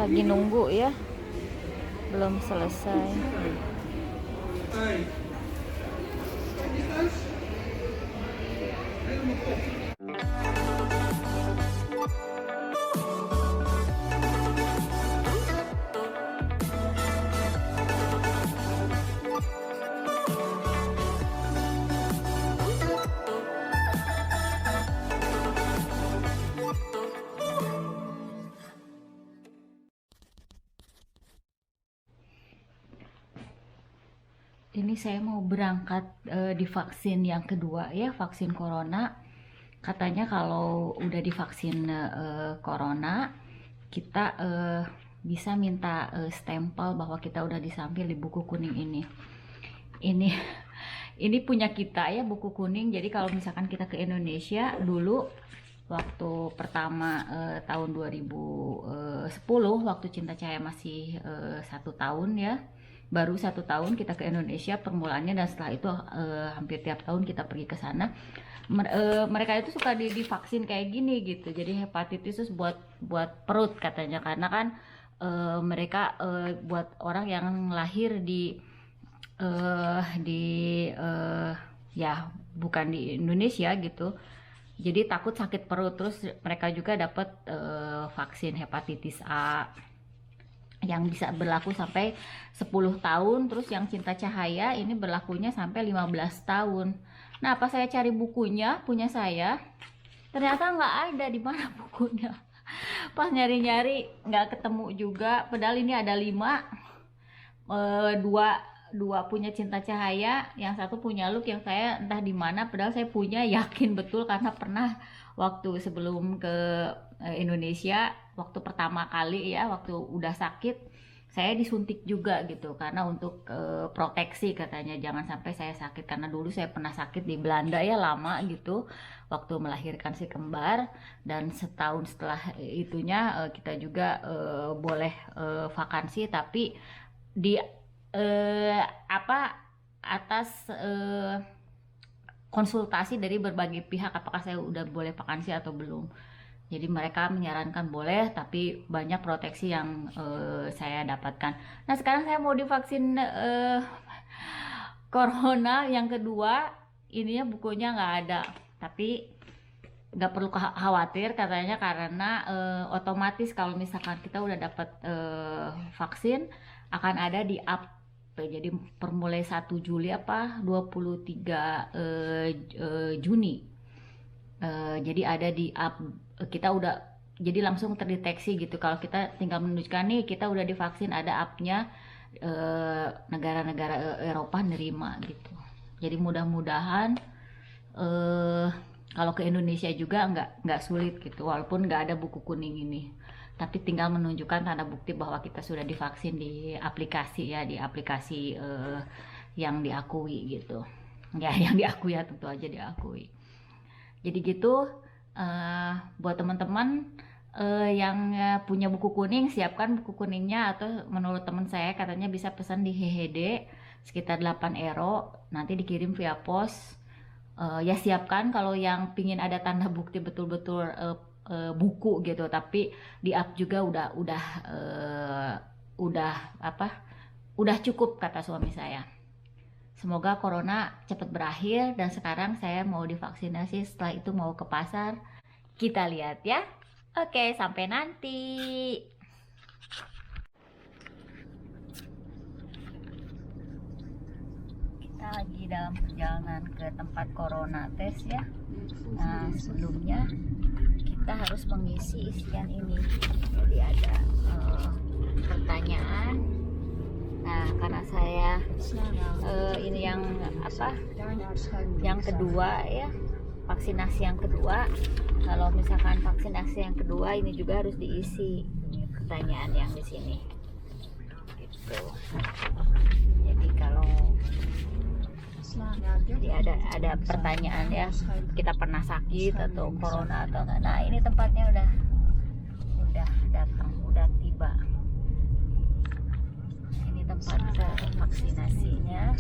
lagi nunggu ya, belum selesai. Ini saya mau berangkat divaksin yang kedua ya, vaksin corona. Katanya kalau udah divaksin corona, kita bisa minta stempel bahwa kita udah disampil di buku kuning ini. Ini punya kita ya, buku kuning. Jadi kalau misalkan kita ke Indonesia dulu waktu pertama tahun 2010, waktu Cinta Cahaya masih 1 tahun ya, baru 1 tahun kita ke Indonesia permulaannya, dan setelah itu hampir tiap tahun kita pergi ke sana. Mereka itu suka divaksin kayak gini gitu. Jadi hepatitis buat perut katanya, karena kan mereka buat orang yang lahir ya bukan di Indonesia gitu. Jadi takut sakit perut. Terus mereka juga dapat vaksin hepatitis A yang bisa berlaku sampai 10 tahun. Terus yang Cinta Cahaya ini berlakunya sampai 15 tahun. Nah, pas saya cari bukunya punya saya, ternyata nggak ada. Di mana bukunya? Pas nyari-nyari nggak ketemu juga. Padahal ini ada 5, dua punya Cinta Cahaya, yang satu punya Look, yang saya entah di mana. Padahal saya punya, yakin betul, karena pernah waktu sebelum ke Indonesia, waktu pertama kali ya, waktu udah sakit, saya disuntik juga gitu, karena untuk proteksi katanya, jangan sampai saya sakit. Karena dulu saya pernah sakit di Belanda ya, lama gitu, waktu melahirkan si kembar. Dan setahun setelah itunya kita juga boleh vakansi, tapi di atas konsultasi dari berbagai pihak, apakah saya udah boleh vakansi atau belum. Jadi mereka menyarankan boleh, tapi banyak proteksi yang saya dapatkan. Nah, sekarang saya mau divaksin corona yang kedua. Ininya bukunya nggak ada, tapi nggak perlu khawatir katanya, karena otomatis kalau misalkan kita udah dapat vaksin, akan ada di app. Jadi permulai 1 Juli 23 Juni. Jadi ada di app kita udah, jadi langsung terdeteksi gitu. Kalau kita tinggal menunjukkan nih kita udah divaksin, ada appnya, negara-negara Eropa nerima gitu. Jadi mudah-mudahan kalau ke Indonesia juga nggak sulit gitu, walaupun nggak ada buku kuning ini. Tapi tinggal menunjukkan tanda bukti bahwa kita sudah divaksin di aplikasi ya, di aplikasi yang diakui gitu. Ya, yang diakui ya, tentu aja diakui. Jadi gitu, buat teman-teman yang punya buku kuning, siapkan buku kuningnya. Atau menurut teman saya katanya bisa pesan di HHD sekitar 8 euro, nanti dikirim via pos. Ya siapkan kalau yang pingin ada tanda bukti betul-betul buku gitu. Tapi di app juga udah cukup kata suami saya. Semoga corona cepat berakhir, dan sekarang saya mau divaksinasi, setelah itu mau ke pasar. Kita lihat ya. Oke, sampai nanti. Kita lagi dalam perjalanan ke tempat corona tes ya. Nah, sebelumnya kita harus mengisi isian ini. Jadi ada pertanyaan. Nah, karena saya ini yang kedua ya, vaksinasi yang kedua. Kalau misalkan vaksinasi yang kedua ini juga harus diisi ini pertanyaan yang di sini. Gitu. Jadi kalau ada pertanyaan ya, kita pernah sakit atau corona atau enggak. Nah, ini tempatnya udah datang, udah tiba. Ini tempat vaksinasinya.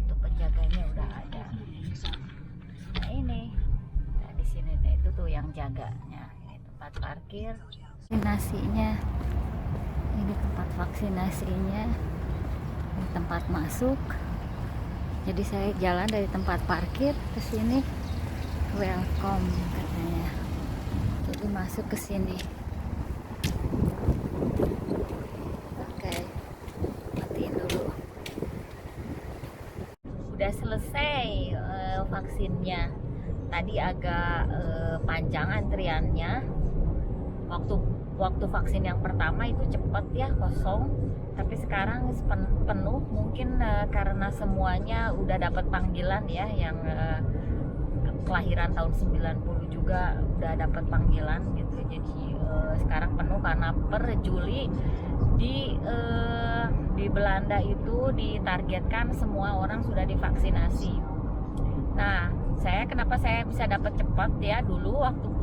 Itu penjaganya udah ada. Nah, ini. Nah, di sini itu tuh yang jaganya. Ini tempat parkir. Vaksinasinya, ini tempat vaksinasinya, ini tempat masuk. Jadi saya jalan dari tempat parkir ke sini, welcome katanya. Jadi masuk ke sini. Oke, matiin dulu. Udah selesai vaksinnya. Tadi agak panjang antriannya. Waktu vaksin yang pertama itu cepet ya, kosong. Tapi sekarang penuh, mungkin karena semuanya udah dapat panggilan ya, yang kelahiran tahun 90 juga udah dapat panggilan gitu. Jadi sekarang penuh karena per Juli di Belanda itu ditargetkan semua orang sudah divaksinasi. Nah, kenapa saya bisa dapat cepat ya, dulu waktu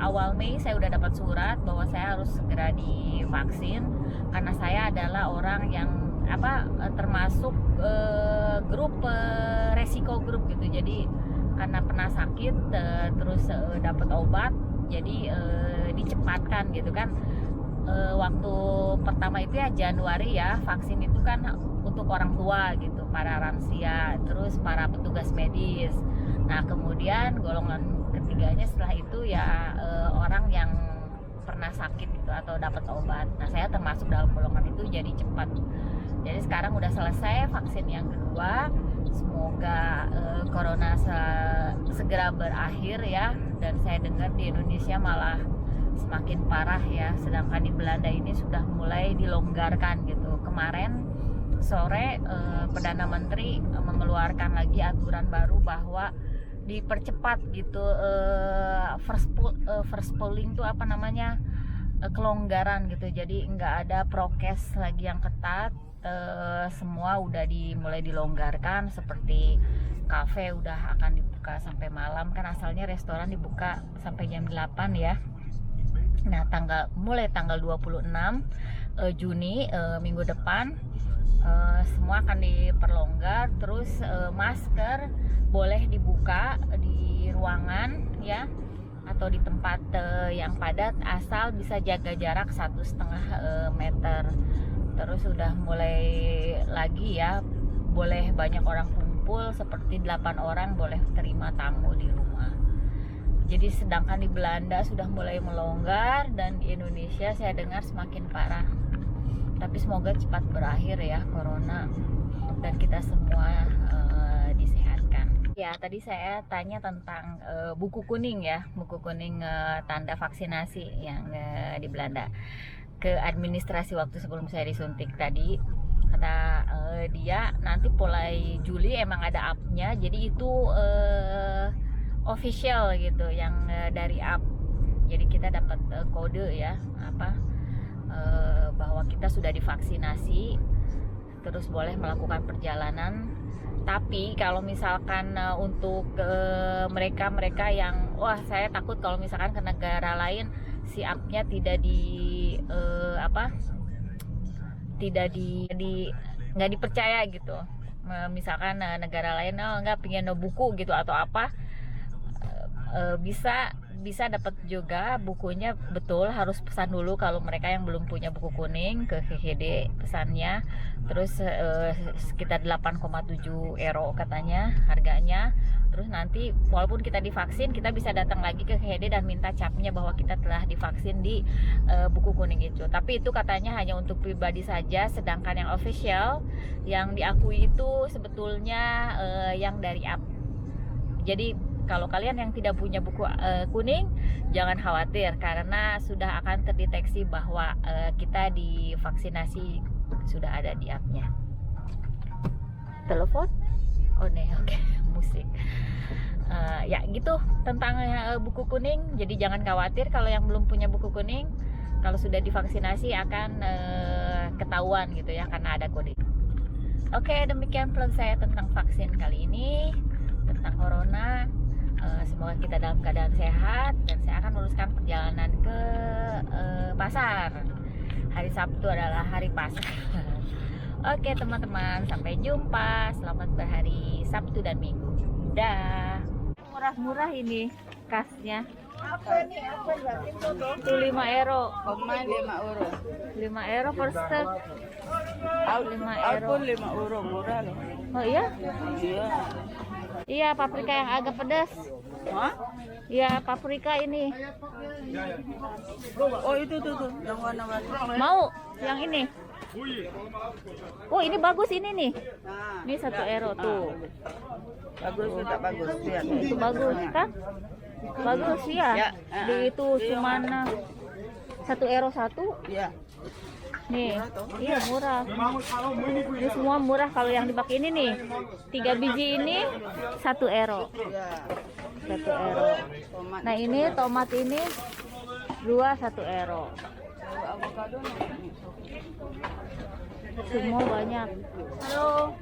awal Mei saya udah dapat surat bahwa saya harus segera divaksin karena saya adalah orang yang termasuk grup resiko grup gitu. Jadi karena pernah sakit terus dapat obat, jadi dicepatkan gitu kan. Waktu pertama itu ya Januari ya, vaksin itu kan untuk orang tua gitu, para lansia, terus para petugas medis. Nah kemudian golongan ketiganya setelah itu ya orang yang pernah sakit gitu atau dapat obat. Nah saya termasuk dalam golongan itu, jadi cepat. Jadi sekarang udah selesai vaksin yang kedua. Semoga corona segera berakhir ya. Dan saya dengar di Indonesia malah semakin parah ya, sedangkan di Belanda ini sudah mulai dilonggarkan gitu. Kemarin sore Perdana Menteri mengeluarkan lagi aturan baru bahwa dipercepat gitu first polling tuh kelonggaran gitu. Jadi nggak ada prokes lagi yang ketat, semua udah mulai dilonggarkan. Seperti kafe udah akan dibuka sampai malam, kan asalnya restoran dibuka sampai jam 8 ya. Nah mulai tanggal 26 Juni minggu depan semua akan diperlonggar. Terus masker boleh dibuka di ruangan ya, atau di tempat yang padat, asal bisa jaga jarak 1,5 meter. Terus udah mulai lagi ya, boleh banyak orang kumpul, seperti 8 orang boleh terima tamu di rumah. Jadi sedangkan di Belanda sudah mulai melonggar, dan di Indonesia saya dengar semakin parah. Tapi semoga cepat berakhir ya corona, dan kita semua disehatkan. Ya tadi saya tanya tentang buku kuning ya, buku kuning tanda vaksinasi yang di Belanda. Ke administrasi waktu sebelum saya disuntik tadi, kata dia nanti mulai Juli emang ada app-nya, jadi itu official gitu, yang dari app. Jadi kita dapat kode ya, bahwa kita sudah divaksinasi, terus boleh melakukan perjalanan. Tapi kalau misalkan untuk mereka yang saya takut kalau misalkan ke negara lain si app-nya tidak nggak dipercaya gitu. Misalkan negara lain nggak pengen buku gitu atau apa, bisa dapat juga bukunya. Betul, harus pesan dulu kalau mereka yang belum punya buku kuning, ke GGD pesannya. Terus sekitar 8,7 euro katanya harganya. Terus nanti walaupun kita divaksin, kita bisa datang lagi ke GGD dan minta capnya bahwa kita telah divaksin di buku kuning itu. Tapi itu katanya hanya untuk pribadi saja, sedangkan yang official, yang diakui itu sebetulnya yang dari app. Jadi kalau kalian yang tidak punya buku kuning, jangan khawatir karena sudah akan terdeteksi bahwa kita divaksinasi, sudah ada di app-nya. Telepon? Oh nih, oke. Musik. Ya gitu tentang buku kuning. Jadi jangan khawatir kalau yang belum punya buku kuning, kalau sudah divaksinasi akan ketahuan gitu ya, karena ada kode. Oke, demikian vlog saya tentang vaksin kali ini, tentang corona. Semoga kita dalam keadaan sehat, dan saya akan meneruskan perjalanan ke pasar. Hari Sabtu adalah hari pasar. Oke teman-teman, sampai jumpa. Selamat berhari Sabtu dan Minggu. Dah. Murah-murah ini kasnya. Itu 5 euro. Pemain 5 euro. 5 euro per stek. 5 euro. Alpun 5 euro murah loh. Oh iya? Iya. Iya, paprika yang agak pedas. Hah? Iya, paprika ini. Oh itu tuh yang warna-warni. Mau yang ini? Oh, ini bagus ini nih. Nah, Ini 1 euro tuh. bagus tidak bagus lihat. Itu bagus kan? Bagus ya. Ya, Di itu cuma 1 euro 1. Iya. Nih, iya murah. Ini semua murah kalau yang dipakai ini nih. 3 biji ini 1 euro. Iya. 1 euro. Tomat. Nah, ini tomat ini 2 1 euro. Avocado Semua banyak. Halo.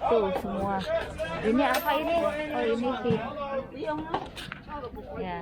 Tuh semua. Ini apa ini? Oh ini sih. Ya.